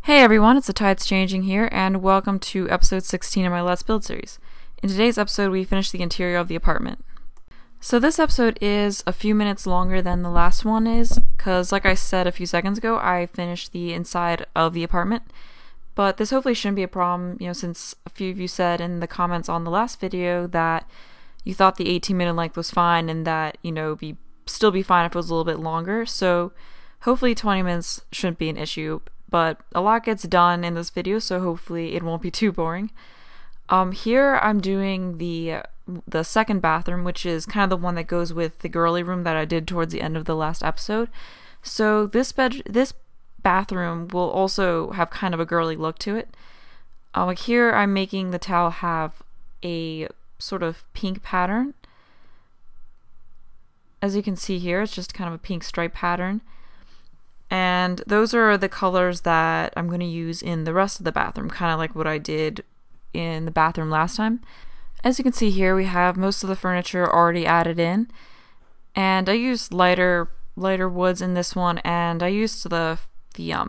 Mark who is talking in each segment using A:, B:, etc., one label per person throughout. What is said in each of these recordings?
A: Hey everyone, it's the Tides Changing here, and welcome to episode 16 of my Let's Build series. In today's episode, we finished the interior of the apartment. So this episode is a few minutes longer than the last one is, because like I said a few seconds ago, I finished the inside of the apartment. But this hopefully shouldn't be a problem, since a few of you said in the comments on the last video that you thought the 18-minute length was fine and that, it'd still be fine if it was a little bit longer. So hopefully 20 minutes shouldn't be an issue. But a lot gets done in this video, so hopefully it won't be too boring. Here I'm doing the second bathroom, which is kind of the one that goes with the girly room that I did towards the end of the last episode. So this bathroom will also have kind of a girly look to it. Here I'm making the towel have a sort of pink pattern. As you can see here, it's just kind of a pink stripe pattern. And those are the colors that I'm going to use in the rest of the bathroom, kind of like what I did in the bathroom last time. As you can see here, we have most of the furniture already added in. And I used lighter woods in this one, and I used the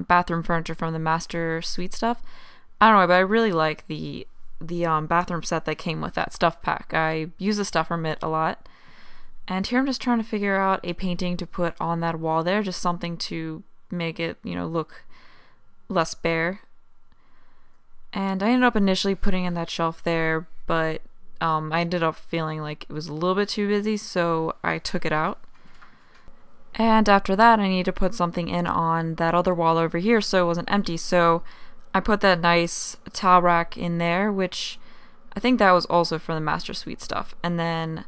A: bathroom furniture from the Master Suite stuff. I don't know, but I really like the bathroom set that came with that stuff pack. I use the stuff from it a lot. And here I'm just trying to figure out a painting to put on that wall there, just something to make it, look less bare. And I ended up initially putting in that shelf there, but I ended up feeling like it was a little bit too busy, so I took it out. And after that, I need to put something in on that other wall over here so it wasn't empty, so I put that nice towel rack in there, which I think that was also for the Master Suite stuff. And then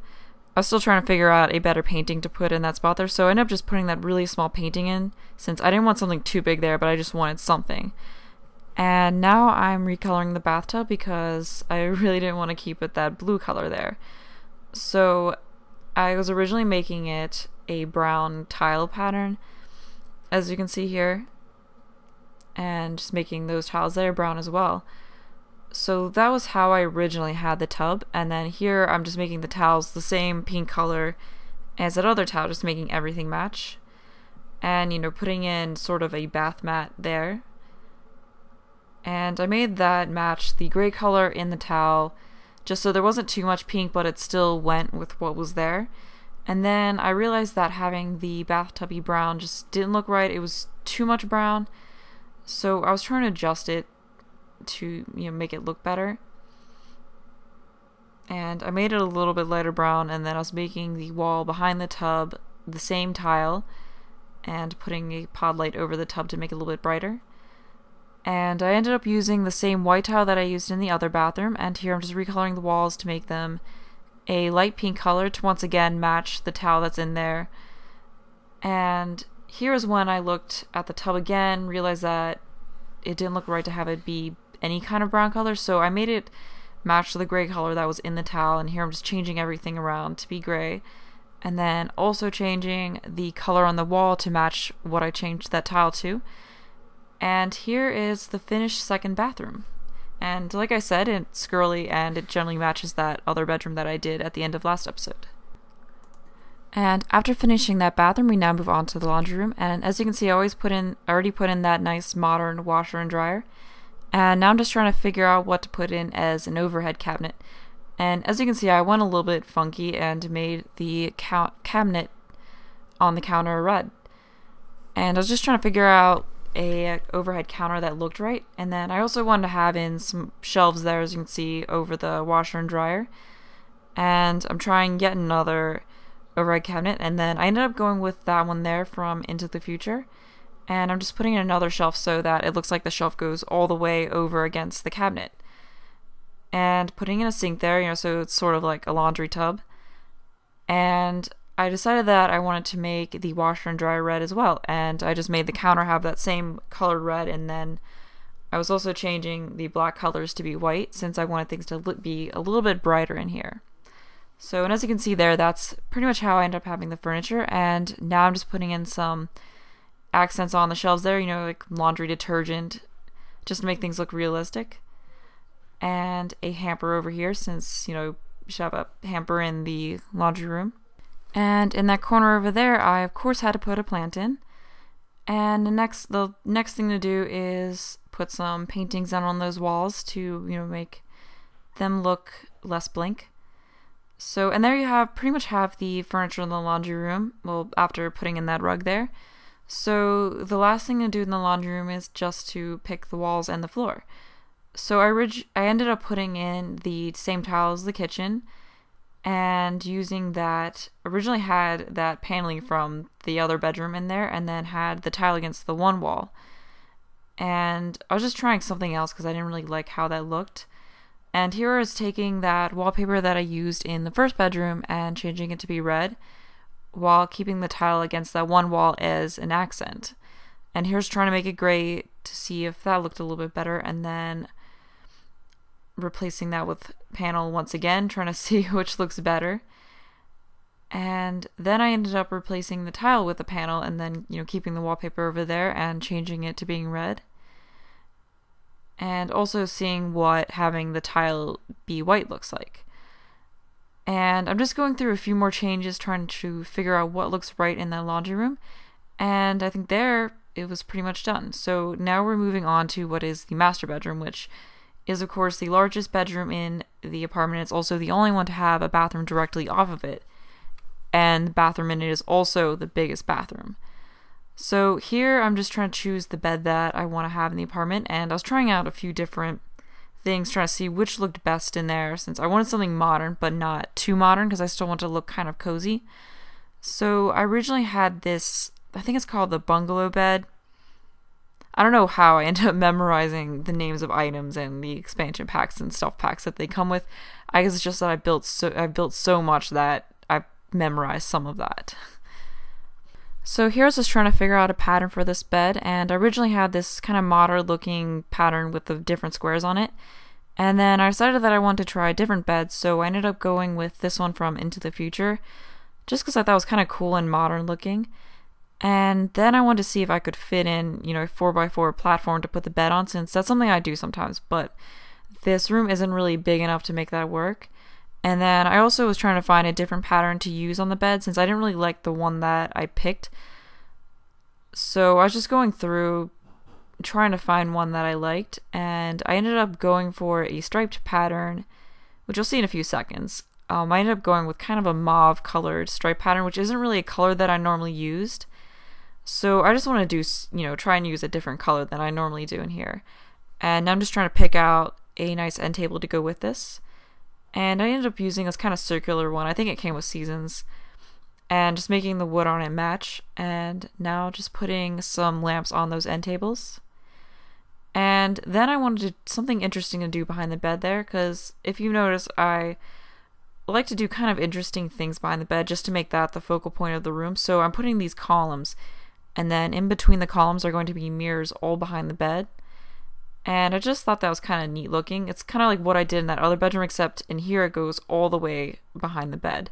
A: I was still trying to figure out a better painting to put in that spot there, so I ended up just putting that really small painting in, since I didn't want something too big there, but I just wanted something. And now I'm recoloring the bathtub because I really didn't want to keep it that blue color there. So I was originally making it a brown tile pattern, as you can see here, and just making those tiles there brown as well. So that was how I originally had the tub, and then here I'm just making the towels the same pink color as that other towel, just making everything match. And, putting in sort of a bath mat there. And I made that match the gray color in the towel, just so there wasn't too much pink, but it still went with what was there. And then I realized that having the bathtubby brown just didn't look right. It was too much brown, so I was trying to adjust it to make it look better, and I made it a little bit lighter brown, and then I was making the wall behind the tub the same tile and putting a pod light over the tub to make it a little bit brighter. And I ended up using the same white tile that I used in the other bathroom, and here I'm just recoloring the walls to make them a light pink color to once again match the towel that's in there. And here is when I looked at the tub again, realized that it didn't look right to have it be any kind of brown color, so I made it match the gray color that was in the towel, and here I'm just changing everything around to be gray, and then also changing the color on the wall to match what I changed that tile to. And here is the finished second bathroom. And like I said, it's girly and it generally matches that other bedroom that I did at the end of last episode. And after finishing that bathroom, we now move on to the laundry room. And as you can see, I already put in that nice modern washer and dryer. And now I'm just trying to figure out what to put in as an overhead cabinet. And as you can see, I went a little bit funky and made the cabinet on the counter red. And I was just trying to figure out a overhead counter that looked right. And then I also wanted to have in some shelves there, as you can see, over the washer and dryer. And I'm trying yet another overhead cabinet, and then I ended up going with that one there from Into the Future. And I'm just putting in another shelf so that it looks like the shelf goes all the way over against the cabinet. And putting in a sink there, so it's sort of like a laundry tub. And I decided that I wanted to make the washer and dryer red as well. And I just made the counter have that same colored red, and then I was also changing the black colors to be white since I wanted things to be a little bit brighter in here. So, and as you can see there, that's pretty much how I ended up having the furniture. And now I'm just putting in some accents on the shelves there, like laundry detergent, just to make things look realistic. And a hamper over here, since, you should have a hamper in the laundry room. And in that corner over there, I of course had to put a plant in. And the next thing to do is put some paintings down on those walls to, make them look less blank. So, and there you pretty much have the furniture in the laundry room, well, after putting in that rug there. So the last thing to do in the laundry room is just to pick the walls and the floor. So I ended up putting in the same tile as the kitchen, and using that, originally had that paneling from the other bedroom in there, and then had the tile against the one wall. And I was just trying something else because I didn't really like how that looked. And here I was taking that wallpaper that I used in the first bedroom and changing it to be red, while keeping the tile against that one wall as an accent. And here's trying to make it gray to see if that looked a little bit better, and then replacing that with panel once again, trying to see which looks better. And then I ended up replacing the tile with the panel, and then, keeping the wallpaper over there and changing it to being red. And also seeing what having the tile be white looks like. And I'm just going through a few more changes, trying to figure out what looks right in that laundry room. And I think there it was pretty much done. So now we're moving on to what is the master bedroom, which is of course the largest bedroom in the apartment. It's also the only one to have a bathroom directly off of it. And the bathroom in it is also the biggest bathroom. So here I'm just trying to choose the bed that I want to have in the apartment, and I was trying out a few different things, trying to see which looked best in there, since I wanted something modern but not too modern because I still want to look kind of cozy. So I originally had this, I think it's called the bungalow bed. I don't know how I ended up memorizing the names of items and the expansion packs and stuff packs that they come with. I guess it's just that I built so much that I memorized some of that. So here I was just trying to figure out a pattern for this bed, and I originally had this kind of modern looking pattern with the different squares on it. And then I decided that I wanted to try a different bed, so I ended up going with this one from Into the Future, just because I thought it was kind of cool and modern looking. And then I wanted to see if I could fit in, a 4x4 platform to put the bed on, since that's something I do sometimes, but this room isn't really big enough to make that work. And then I also was trying to find a different pattern to use on the bed, since I didn't really like the one that I picked. So I was just going through trying to find one that I liked, and I ended up going for a striped pattern, which you'll see in a few seconds. I ended up going with kind of a mauve colored stripe pattern, which isn't really a color that I normally used. So I just want to do, try and use a different color than I normally do in here. And I'm just trying to pick out a nice end table to go with this. And I ended up using this kind of circular one. I think it came with seasons. And just making the wood on it match. And now just putting some lamps on those end tables. And then I wanted something interesting to do behind the bed there, because if you notice, I like to do kind of interesting things behind the bed just to make that the focal point of the room. So I'm putting these columns, and then in between the columns are going to be mirrors all behind the bed. And I just thought that was kind of neat looking. It's kind of like what I did in that other bedroom, except in here it goes all the way behind the bed.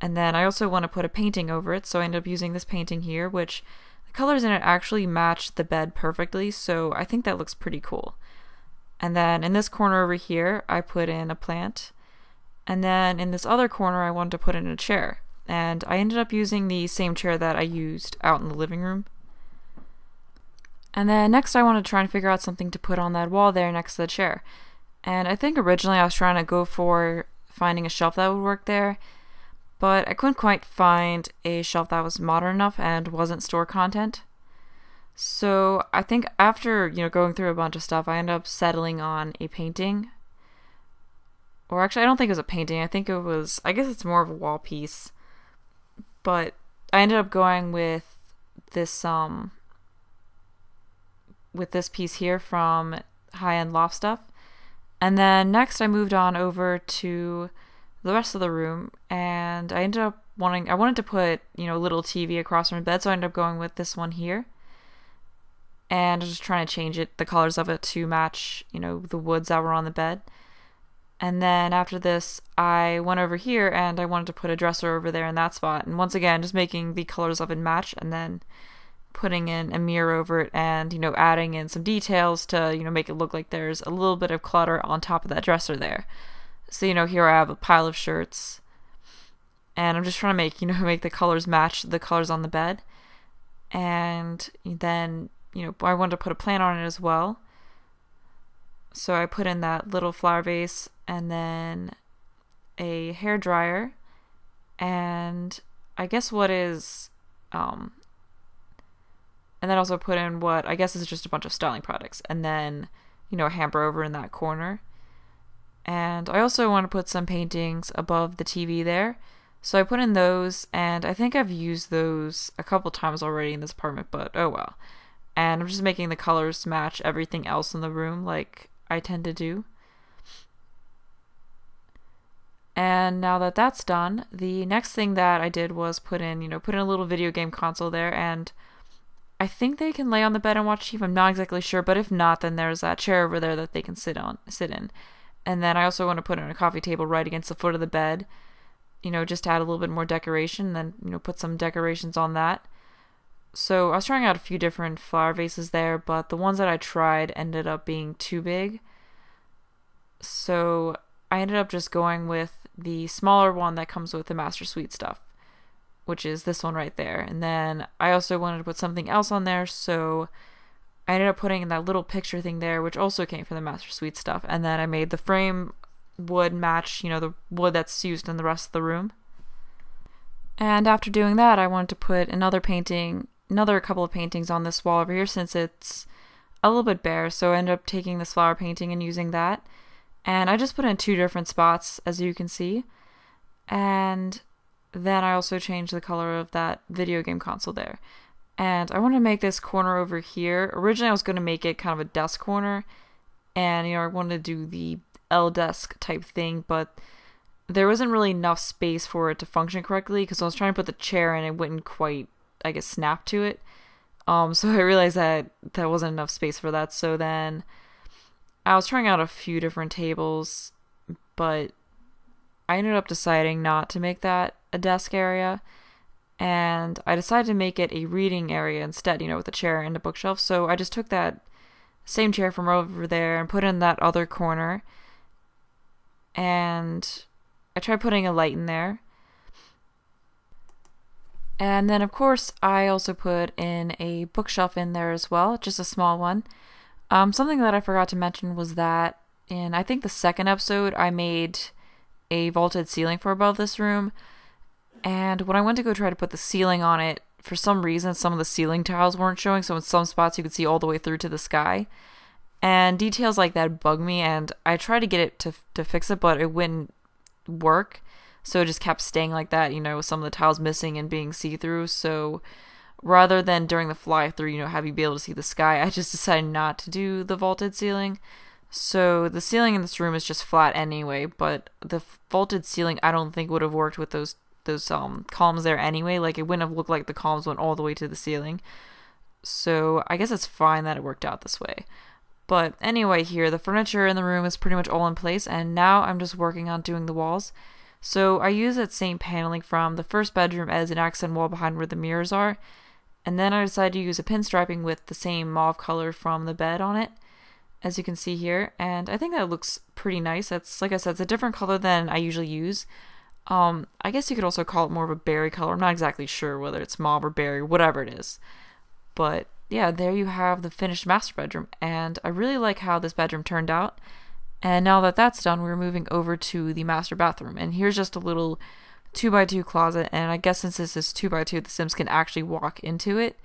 A: And then I also want to put a painting over it, so I ended up using this painting here, which the colors in it actually match the bed perfectly, so I think that looks pretty cool. And then in this corner over here, I put in a plant. And then in this other corner, I wanted to put in a chair. And I ended up using the same chair that I used out in the living room. And then next I wanted to try and figure out something to put on that wall there next to the chair. And I think originally I was trying to go for finding a shelf that would work there, but I couldn't quite find a shelf that was modern enough and wasn't store content. So I think after, going through a bunch of stuff, I ended up settling on a painting. Or actually, I don't think it was a painting. I guess it's more of a wall piece. But I ended up going with this piece here from High End Loft Stuff. And then next I moved on over to the rest of the room, and I wanted to put, a little TV across from the bed, so I ended up going with this one here. And I was just trying to change the colors of it to match, the woods that were on the bed. And then after this, I went over here and I wanted to put a dresser over there in that spot. And once again, just making the colors of it match, and then putting in a mirror over it and, adding in some details to, make it look like there's a little bit of clutter on top of that dresser there. So, here I have a pile of shirts, and I'm just trying to make the colors match the colors on the bed. and then, I wanted to put a plant on it as well. So I put in that little flower vase and then a hair dryer, and I guess and then also put in what I guess is just a bunch of styling products, and then, a hamper over in that corner. And I also want to put some paintings above the TV there. So I put in those, and I think I've used those a couple times already in this apartment, but oh well. And I'm just making the colors match everything else in the room like I tend to do. And now that that's done, the next thing that I did was put in a little video game console there, and I think they can lay on the bed and watch TV. I'm not exactly sure, but if not, then there's that chair over there that they can sit in. And then I also want to put in a coffee table right against the foot of the bed, just to add a little bit more decoration, and then, put some decorations on that. So I was trying out a few different flower vases there, but the ones that I tried ended up being too big. So I ended up just going with the smaller one that comes with the Master Suite stuff, which is this one right there. And then I also wanted to put something else on there, so I ended up putting in that little picture thing there, which also came from the Master Suite stuff. And then I made the frame wood match, the wood that's used in the rest of the room. And after doing that, I wanted to put another couple of paintings on this wall over here, since it's a little bit bare. So I ended up taking this flower painting and using that. And I just put in 2 different spots, as you can see. And then I also changed the color of that video game console there. And I want to make this corner over here. Originally, I was going to make it kind of a desk corner. And, I wanted to do the L desk type thing, but there wasn't really enough space for it to function correctly, because I was trying to put the chair in, it wouldn't quite, I guess, snap to it. So I realized that there wasn't enough space for that. So then I was trying out a few different tables, but I ended up deciding not to make that a desk area, and I decided to make it a reading area instead, with a chair and a bookshelf. So I just took that same chair from over there and put in that other corner, and I tried putting a light in there. And then, of course, I also put in a bookshelf in there as well, just a small one. Something that I forgot to mention was that in, I think, the second episode, I made a vaulted ceiling for above this room. And when I went to go try to put the ceiling on it, for some reason, some of the ceiling tiles weren't showing. So in some spots, you could see all the way through to the sky. And details like that bug me. And I tried to get it to fix it, but it wouldn't work. So it just kept staying like that, with some of the tiles missing and being see-through. So rather than during the fly-through, have you be able to see the sky, I just decided not to do the vaulted ceiling. So the ceiling in this room is just flat anyway, but the vaulted ceiling I don't think would have worked with those columns there anyway. Like, it wouldn't have looked like the columns went all the way to the ceiling. So I guess it's fine that it worked out this way. But anyway, here, the furniture in the room is pretty much all in place, and now I'm just working on doing the walls. So I use that same paneling from the first bedroom as an accent wall behind where the mirrors are, and then I decided to use a pinstriping with the same mauve color from the bed on it, as you can see here, and I think that looks pretty nice. It's, like I said, it's a different color than I usually use. I guess you could also call it more of a berry color. I'm not exactly sure whether it's mauve or berry, whatever it is. But yeah, there you have the finished master bedroom, and I really like how this bedroom turned out. And now that that's done, we're moving over to the master bathroom. And here's just a little 2x2 closet. And I guess since this is 2x2, the Sims can actually walk into it.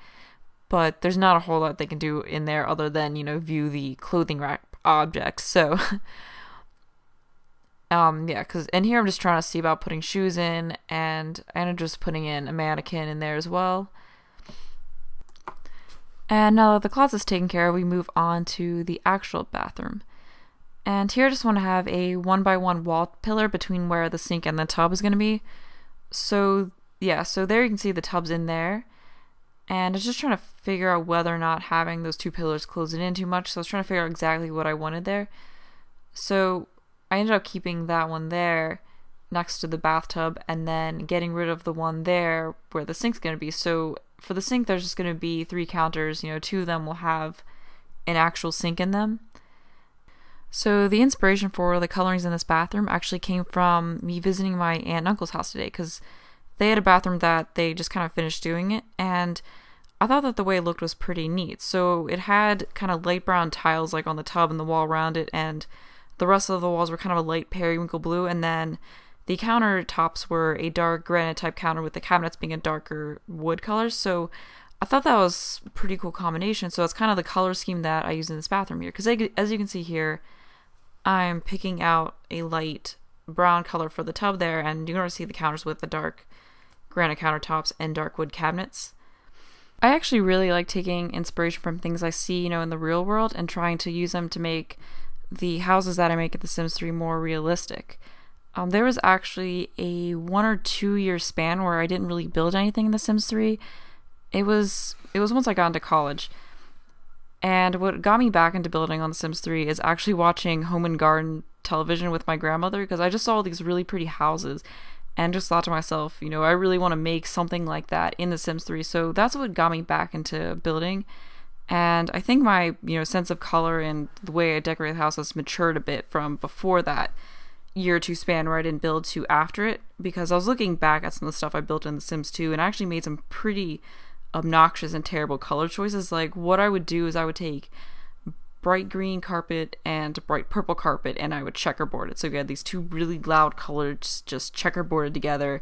A: But there's not a whole lot they can do in there other than, view the clothing rack objects. So, yeah, because in here I'm just trying to see about putting shoes in. And I'm just putting in a mannequin in there as well. And now that the closet's taken care of, we move on to the actual bathroom. And here I just want to have a 1x1 wall pillar between where the sink and the tub is going to be. So yeah, so there you can see the tub's in there. And I was just trying to figure out whether or not having those 2 pillars close it in too much. So I was trying to figure out exactly what I wanted there. So I ended up keeping that one there next to the bathtub and then getting rid of the one there where the sink's going to be. So for the sink, there's just going to be 3 counters. 2 of them will have an actual sink in them. So the inspiration for the colorings in this bathroom actually came from me visiting my aunt and uncle's house today, because they had a bathroom that they just kind of finished doing it, and I thought that the way it looked was pretty neat. So it had kind of light brown tiles like on the tub and the wall around it, and the rest of the walls were kind of a light periwinkle blue, and then the countertops were a dark granite type counter with the cabinets being a darker wood color. So I thought that was a pretty cool combination. So it's kind of the color scheme that I use in this bathroom here. Because as you can see here, I'm picking out a light brown color for the tub there, and you're going to see the counters with the dark granite countertops and dark wood cabinets. I actually really like taking inspiration from things I see, in the real world and trying to use them to make the houses that I make at The Sims 3 more realistic. There was actually a 1 or 2 year span where I didn't really build anything in The Sims 3. It was once I got into college. And what got me back into building on The Sims 3 is actually watching home and garden television with my grandmother, because I just saw these really pretty houses and just thought to myself, I really want to make something like that in The Sims 3. So that's what got me back into building. And I think my, sense of color and the way I decorate the house has matured a bit from before that year or two span where I didn't build to after it, because I was looking back at some of the stuff I built in The Sims 2 and I actually made some pretty obnoxious and terrible color choices. Like, what I would do is I would take bright green carpet and bright purple carpet and I would checkerboard it. So we had these two really loud colors just checkerboarded together,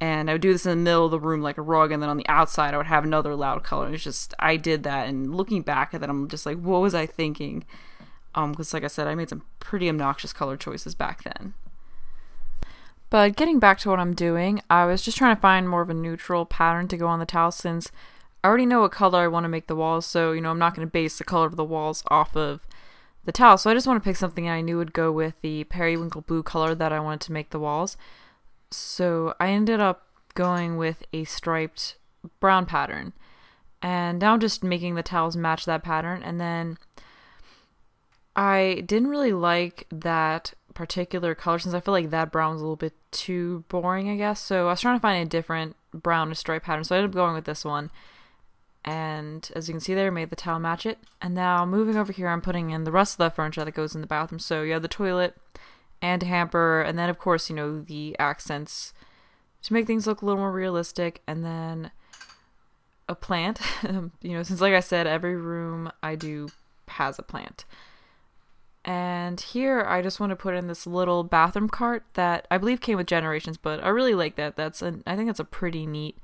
A: and I would do this in the middle of the room like a rug, and then on the outside I would have another loud color. It's just, I did that, and looking back at that I'm just like, what was I thinking? Because like I said, I made some pretty obnoxious color choices back then. But getting back to what I'm doing, I was just trying to find more of a neutral pattern to go on the tiles, since I already know what color I want to make the walls, so, I'm not going to base the color of the walls off of the tiles. So I just want to pick something I knew would go with the periwinkle blue color that I wanted to make the walls. So I ended up going with a striped brown pattern. And now I'm just making the tiles match that pattern, and then I didn't really like that particular color since I feel like that brown was a little bit too boring, I guess. So I was trying to find a different brown stripe pattern, so I ended up going with this one. And as you can see there, I made the tile match it. And now moving over here, I'm putting in the rest of the furniture that goes in the bathroom. So you have the toilet and a hamper, and then of course, the accents to make things look a little more realistic, and then a plant. Since like I said, every room I do has a plant. And here I just want to put in this little bathroom cart that I believe came with Generations, but I really like that. I think it's a pretty neat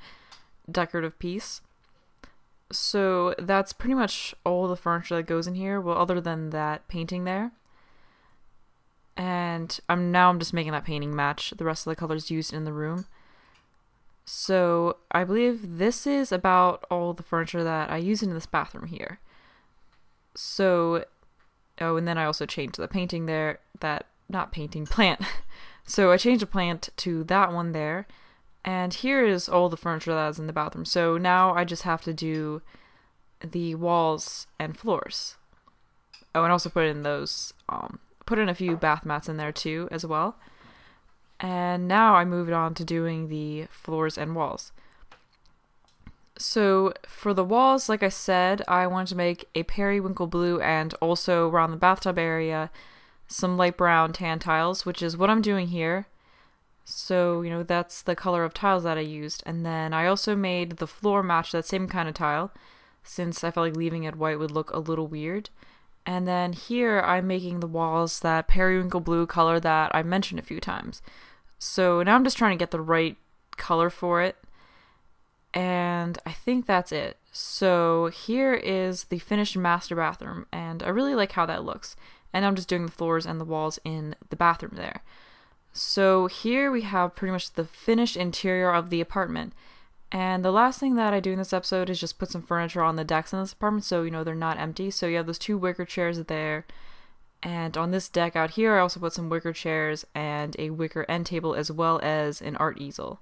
A: decorative piece. So that's pretty much all the furniture that goes in here, well, other than that painting there. And I'm just making that painting match the rest of the colors used in the room. So I believe this is about all the furniture that I use in this bathroom here. So oh, and then I also changed the painting there, plant. So I changed the plant to that one there. And here is all the furniture that is in the bathroom. So now I just have to do the walls and floors. Oh, and also put in a few bath mats in there too as well. And now I moved on to doing the floors and walls. So for the walls, like I said, I wanted to make a periwinkle blue and also around the bathtub area some light brown tan tiles, which is what I'm doing here. So, that's the color of tiles that I used. And then I also made the floor match that same kind of tile, since I felt like leaving it white would look a little weird. And then here I'm making the walls that periwinkle blue color that I mentioned a few times. So now I'm just trying to get the right color for it. And I think that's it. So here is the finished master bathroom, and I really like how that looks. And I'm just doing the floors and the walls in the bathroom there. So here we have pretty much the finished interior of the apartment. And the last thing that I do in this episode is just put some furniture on the decks in this apartment so they're not empty. So you have those 2 wicker chairs there. And on this deck out here, I also put some wicker chairs and a wicker end table as well as an art easel.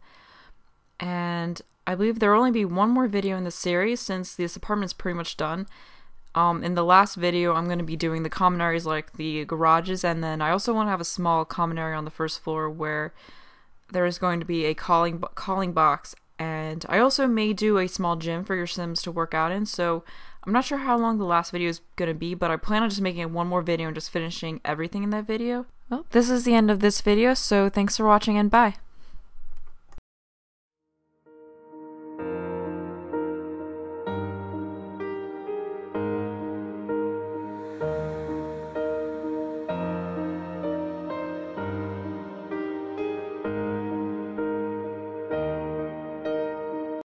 A: And I believe there will only be one more video in this series since this apartment's pretty much done. In the last video, I'm going to be doing the common areas like the garages, and then I also want to have a small common area on the first floor where there is going to be a calling box, and I also may do a small gym for your Sims to work out in, so I'm not sure how long the last video is going to be, but I plan on just making one more video and just finishing everything in that video. Well, this is the end of this video, so thanks for watching and bye!